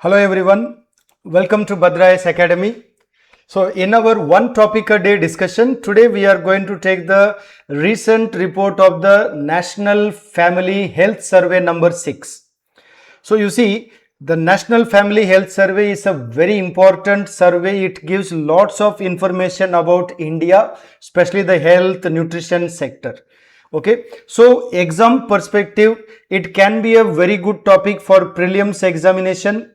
Hello everyone, welcome to BhadraIASAcademy. So in our one topic a day discussion, today we are going to take the recent report of the National Family Health Survey number 6. So you see, the National Family Health Survey is a very important survey. It gives lots of information about India, especially the health nutrition sector. Okay, so exam perspective, it can be a very good topic for prelims examination,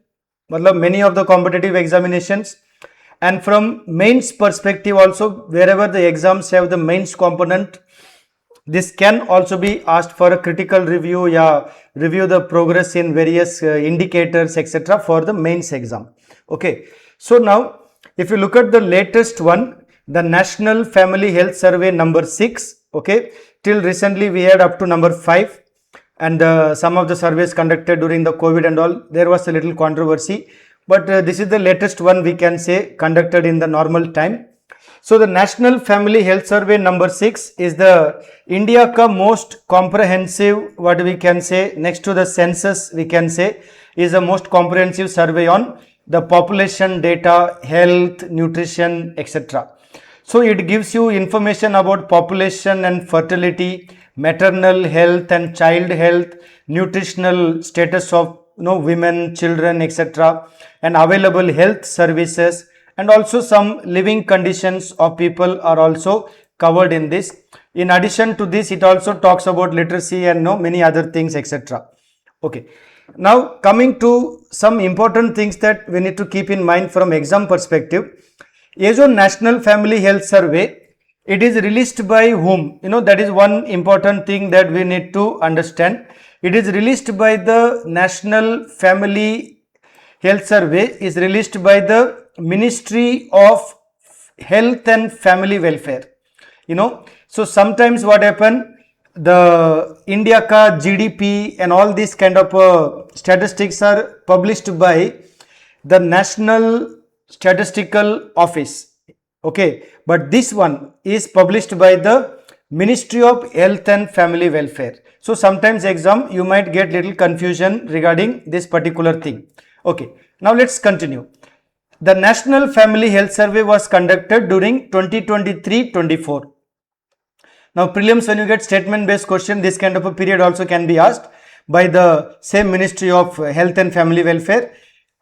many of the competitive examinations, and from mains perspective also, wherever the exams have the mains component, this can also be asked for a critical review, review the progress in various indicators, etc. for the mains exam. Okay, so now if you look at the latest one, the National Family Health Survey number 6, okay, till recently we had up to number 5, and some of the surveys conducted during the COVID and all, there was a little controversy, but this is the latest one, we can say, conducted in the normal time. So the National Family Health Survey number 6 is the India ka most comprehensive, what we can say, next to the census we can say, is the most comprehensive survey on the population data, health, nutrition, etc. So it gives you information about population and fertility, maternal health and child health, nutritional status of women, children, etc. and available health services, and also some living conditions of people are also covered in this. In addition to this, it also talks about literacy and many other things, etc. Okay. Now coming to some important things that we need to keep in mind from exam perspective. As on National Family Health Survey, it is released by whom? That is one important thing that we need to understand. It is released by the National Family Health Survey is released by the Ministry of Health and Family Welfare. So sometimes what happen, the India ka GDP and all these kind of statistics are published by the National Statistical Office. Okay, but this one is published by the Ministry of Health and Family Welfare. So sometimes exam you might get little confusion regarding this particular thing. Okay, now let's continue. The National Family Health Survey was conducted during 2023-24. Now prelims, when you get statement based question, this kind of a period also can be asked by the same Ministry of Health and Family Welfare,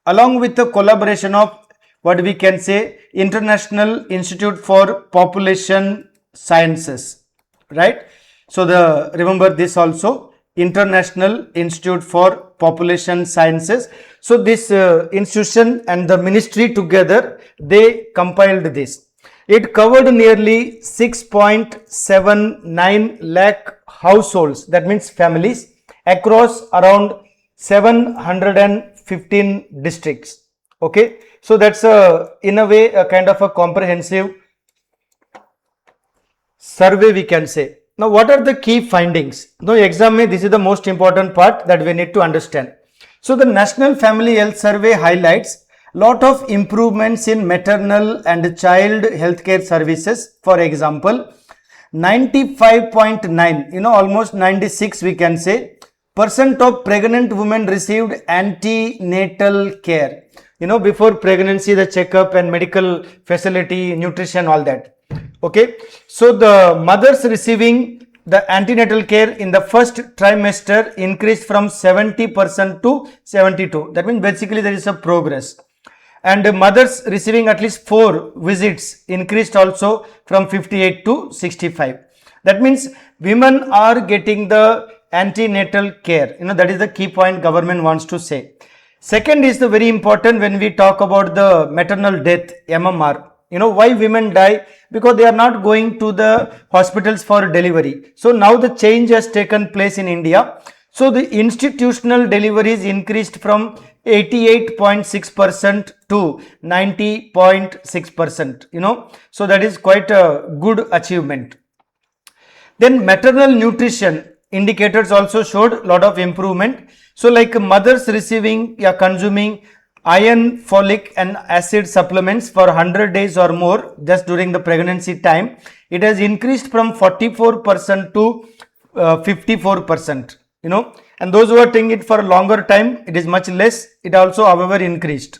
along with the collaboration of what we can say International Institute for Population Sciences, right? So remember this also, International Institute for Population Sciences. So this institution and the ministry together, they compiled this. It covered nearly 6.79 lakh households, that means families, across around 715 districts. Okay, so that's in a way a kind of a comprehensive survey we can say. Now what are the key findings? Now exam this is the most important part that we need to understand. So the National Family Health Survey highlights lot of improvements in maternal and child healthcare services. For example, 95.9, almost 96 we can say, % of pregnant women received antenatal care. Before pregnancy, the checkup and medical facility, nutrition, all that. Okay, so the mothers receiving the antenatal care in the first trimester increased from 70% to 72. That means basically there is a progress. And the mothers receiving at least 4 visits increased also from 58 to 65. That means women are getting the antenatal care. That is the key point government wants to say. Second is the very important when we talk about the maternal death, MMR. Why women die? Because they are not going to the hospitals for delivery. So now the change has taken place in India. So the institutional deliveries increased from 88.6% to 90.6%. So that is quite a good achievement. Then maternal nutrition indicators also showed lot of improvement. So like mothers receiving consuming iron, folic and acid supplements for 100 days or more just during the pregnancy time, it has increased from 44% to 54%, and those who are taking it for a longer time, it is much less. It also however increased.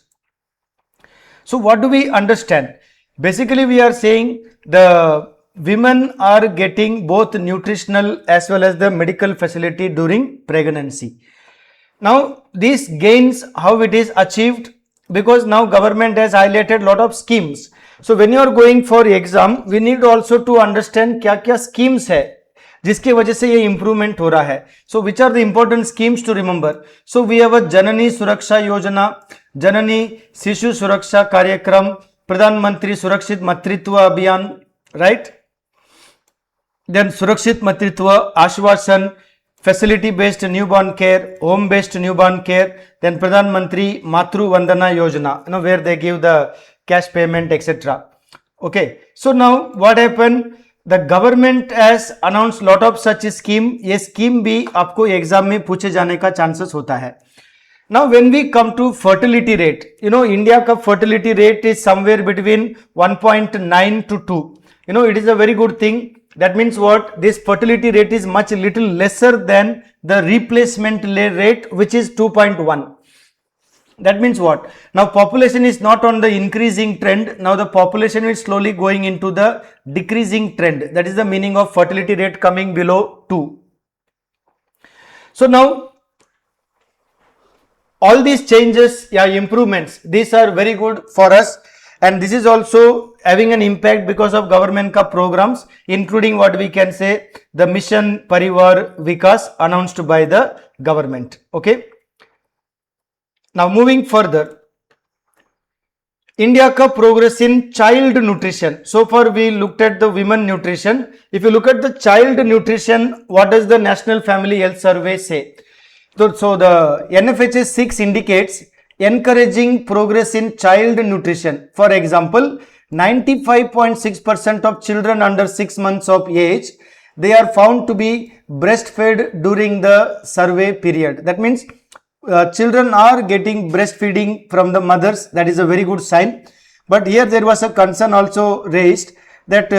So what do we understand? Basically we are saying the women are getting both nutritional as well as the medical facility during pregnancy. Now these gains, how it is achieved? Because now government has highlighted lot of schemes. So when you are going for exam, we need also to understand क्या क्या schemes है जिसके वजह से ये improvement हो रहा है. So which are the important schemes to remember? So we have a जननी सुरक्षा योजना, जननी शिशु सुरक्षा कार्यक्रम, प्रधानमंत्री सुरक्षित मातृत्व अभियान, right? Then सुरक्षित मातृत्व आश्वासन, facility based newborn care, home based newborn care, then Pradhan Mantri Matru Vandana Yojana, where they give the cash payment, etc. Okay, so now what happened? The government has announced lot of such scheme. ये scheme भी आपको exam में पूछे जाने का chances होता है. Now when we come to fertility rate, India का fertility rate is somewhere between 1.9 to 2. It is a very good thing. That means what? This fertility rate is much little lesser than the replacement rate, which is 2.1. That means what? Now population is not on the increasing trend. Now the population is slowly going into the decreasing trend. That is the meaning of fertility rate coming below 2. So now all these changes, improvements, these are very good for us. And this is also having an impact because of government ka programs, including what we can say the Mission Parivar Vikas announced by the government. Okay. Now moving further, India ka progress in child nutrition. So far we looked at the women nutrition. If you look at the child nutrition, what does the National Family Health Survey say? So the NFHS 6 indicates encouraging progress in child nutrition. For example, 95.6% of children under 6 months of age, they are found to be breastfed during the survey period. That means children are getting breastfeeding from the mothers. That is a very good sign. But here there was a concern also raised that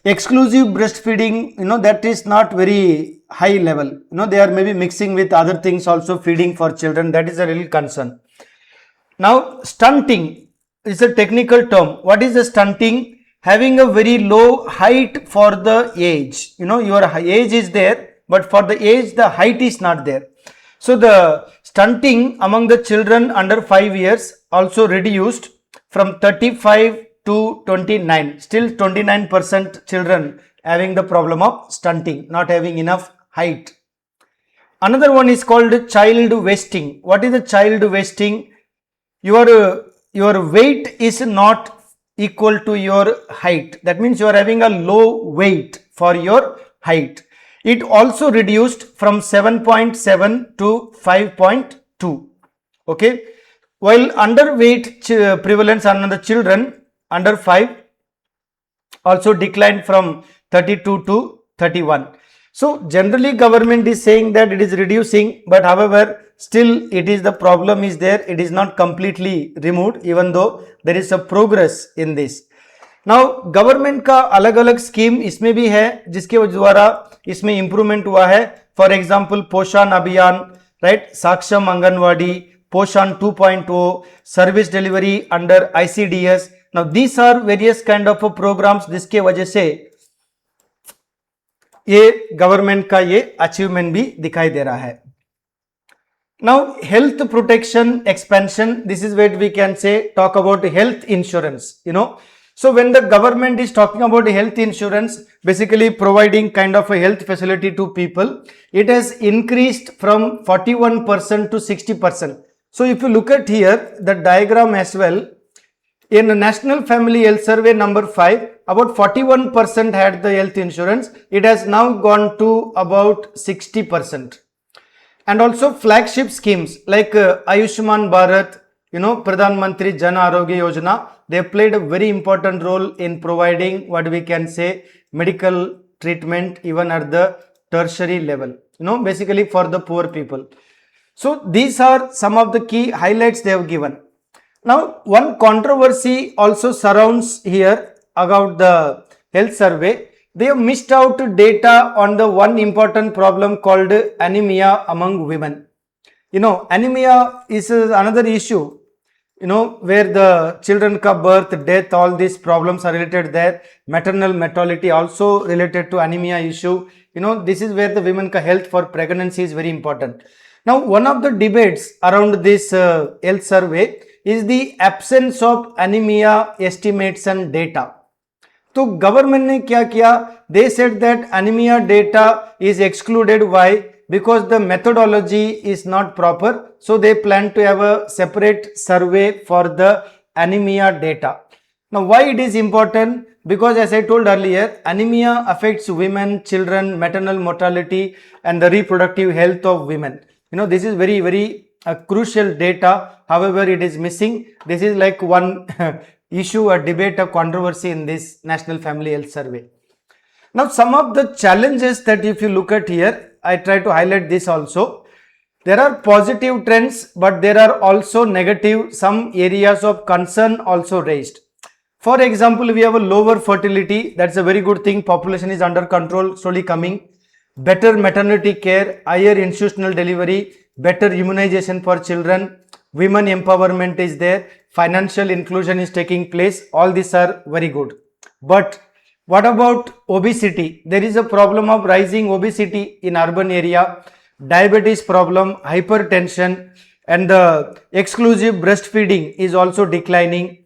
exclusive breastfeeding, that is not very high level. They are maybe mixing with other things also feeding for children. That is a real concern. Now stunting is a technical term. What is the stunting? Having a very low height for the age. Your age is there, but for the age the height is not there. So the stunting among the children under 5 years also reduced from 35 to 29. Still 29% children having the problem of stunting, not having enough height. Another one is called child wasting. What is the child wasting? Your weight is not equal to your height. That means you are having a low weight for your height. It also reduced from 7.7 to 5.2. Okay. While underweight prevalence among the children under 5 also declined from 32 to 31. So generally government is saying that it is reducing, but however still it is the problem is there. It is not completely removed, even though there is a progress in this. Now government का अलग अलग scheme इसमें भी है जिसके द्वारा इसमें improvement हुआ है. फॉर एग्जाम्पल पोषण अभियान, राइट, सक्षम Anganwadi, Poshan 2.0, service delivery under ICDS. Now these are various kind of programs जिसके वजह से ये गवर्नमेंट का ये अचीवमेंट भी दिखाई दे रहा है. Now health protection expansion, this is where we can say talk about health insurance. So when the government is talking about health insurance, basically providing kind of a health facility to people, it has increased from 41% to 60%. So if you look at here the diagram as well, in the National Family Health Survey number 5, about 41% had the health insurance. It has now gone to about 60%. And also flagship schemes like Ayushman Bharat, Pradhan Mantri Jan Arogya Yojana, they played a very important role in providing what we can say medical treatment even at the tertiary level, basically for the poor people. So these are some of the key highlights they have given. Now one controversy also surrounds here about the health survey. they have missed out data on the one important problem called anemia among women. Anemia is another issue, where the children ka birth, death, all these problems are related there. Maternal mortality also related to anemia issue. This is where the women ka health for pregnancy is very important. Now, one of the debates around this health survey is the absence of anemia estimates and data. So, government ने क्या किया? They said that anemia data is excluded. Why? Because the methodology is not proper. So, they plan to have a separate survey for the anemia data. Now, why it is important? Because as I told earlier, anemia affects women, children, maternal mortality and the reproductive health of women. This is very, very crucial data. However, it is missing. This is like one issue, a debate, a controversy in this National Family Health Survey. Now, some of the challenges that if you look at here, I try to highlight this also. There are positive trends, but there are also negative, some areas of concern also raised. For example, we have a lower fertility. That's a very good thing. Population is under control, slowly coming. Better maternity care, higher institutional delivery, better immunization for children, women empowerment is there, financial inclusion is taking place. All these are very good. But what about obesity? There is a problem of rising obesity in urban area, diabetes problem, hypertension, and the exclusive breastfeeding is also declining.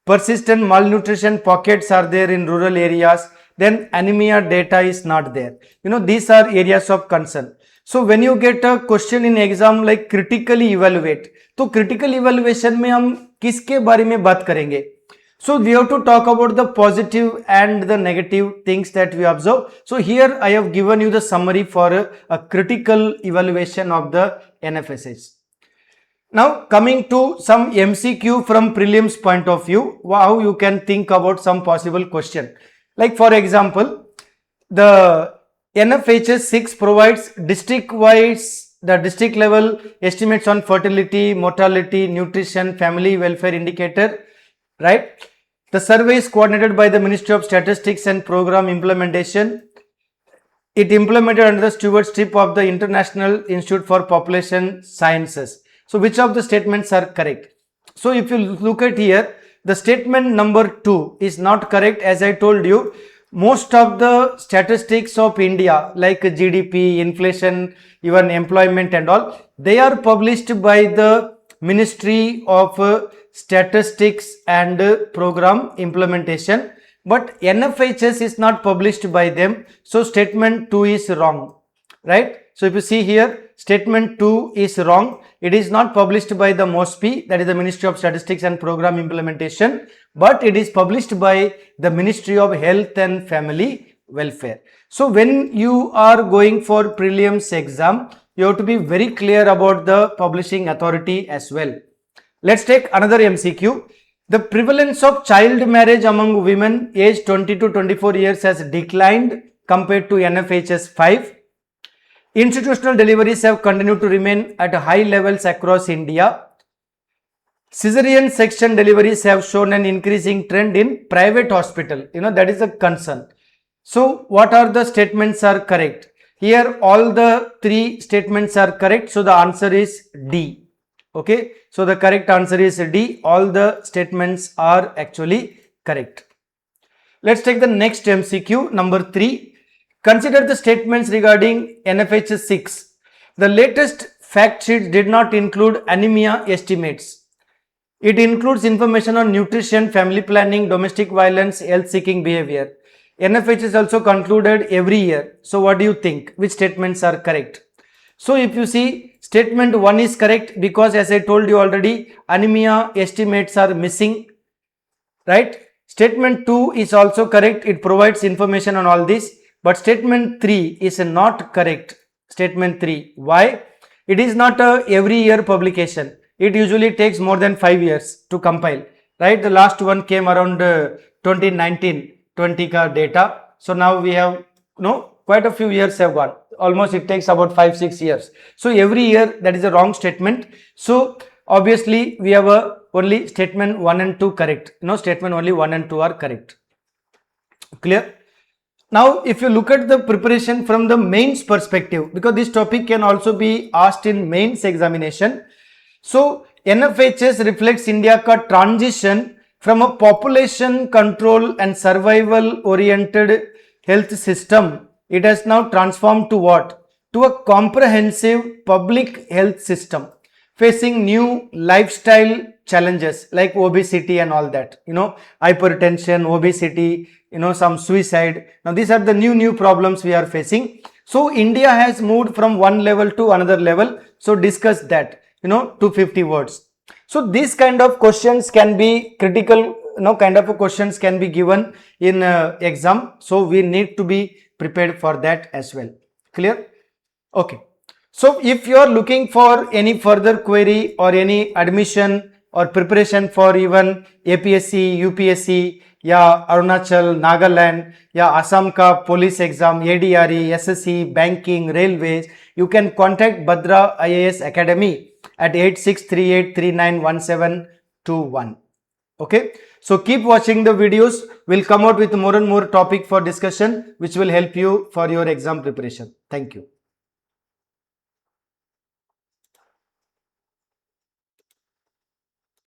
Persistent malnutrition pockets are there in rural areas. Then anemia data is not there. These are areas of concern. So when you get a question in exam like critically evaluate, तो critical evaluation में हम किसके बारे में बात करेंगे? So we have to talk about the positive and the negative things that we observe. So here I have given you the summary for a critical evaluation of the NFHS. Now coming to some MCQ from prelims point of view, how you can think about some possible question. Like for example, the NFHS 6 provides district-wise, the district level estimates on fertility, mortality, nutrition, family welfare indicator, right? The survey is coordinated by the Ministry of Statistics and Program Implementation. It implemented under the stewardship of the International Institute for Population Sciences. So which of the statements are correct? So if you look at here, the statement number 2 is not correct. As I told you, most of the statistics of India like GDP, inflation, even employment and all, they are published by the Ministry of Statistics and Program Implementation, but NFHS is not published by them. So statement 2 is wrong, right? So if you see here, statement 2 is wrong. It is not published by the MOSPI, that is the Ministry of Statistics and Program Implementation, but it is published by the Ministry of Health and Family Welfare. So when you are going for prelims exam, you have to be very clear about the publishing authority as well. Let's take another MCQ. The prevalence of child marriage among women aged 20 to 24 years has declined compared to NFHS 5. Institutional deliveries have continued to remain at high levels across India. Caesarean section deliveries have shown an increasing trend in private hospital. That is a concern. So what are the statements are correct? Here all the 3 statements are correct. So the answer is D. Okay. So the correct answer is D. All the statements are actually correct. Let's take the next MCQ, number 3. Consider the statements regarding NFHS 6. The latest fact sheet did not include anemia estimates. It includes information on nutrition, family planning, domestic violence, health-seeking behavior. NFHS also concluded every year. So what do you think? Which statements are correct? So if you see, statement 1 is correct because as I told you already, anemia estimates are missing, right? Statement 2 is also correct. It provides information on all this. But statement 3 is not correct. Statement 3. Why? It is not a every year publication. It usually takes more than 5 years to compile, right? The last one came around 2019-20 ka data. So now we have quite a few years have gone. Almost it takes about 5-6 years. So every year, that is a wrong statement. So obviously we have only statement 1 and 2 correct. Statement only 1 and 2 are correct. Clear? Now, if you look at the preparation from the mains perspective, because this topic can also be asked in mains examination. So, NFHS reflects India ka transition from a population control and survival oriented health system. It has now transformed to what? To a comprehensive public health system facing new lifestyle challenges like obesity and all that, hypertension, obesity, some suicide. Now these are the new problems we are facing. So India has moved from one level to another level. So discuss that, 250 words. So these kind of questions can be critical, kind of questions can be given in exam. So we need to be prepared for that as well. Clear? Okay. So if you are looking for any further query or any admission or preparation for even APSC, UPSC, या अरुणाचल, नागालैंड या असम का police exam, ADRE, SSC, banking, railways, you can contact Bhadra IAS Academy at 8638391721. Okay, so keep watching the videos. We'll come out with more and more topic for discussion which will help you for your exam preparation. Thank you.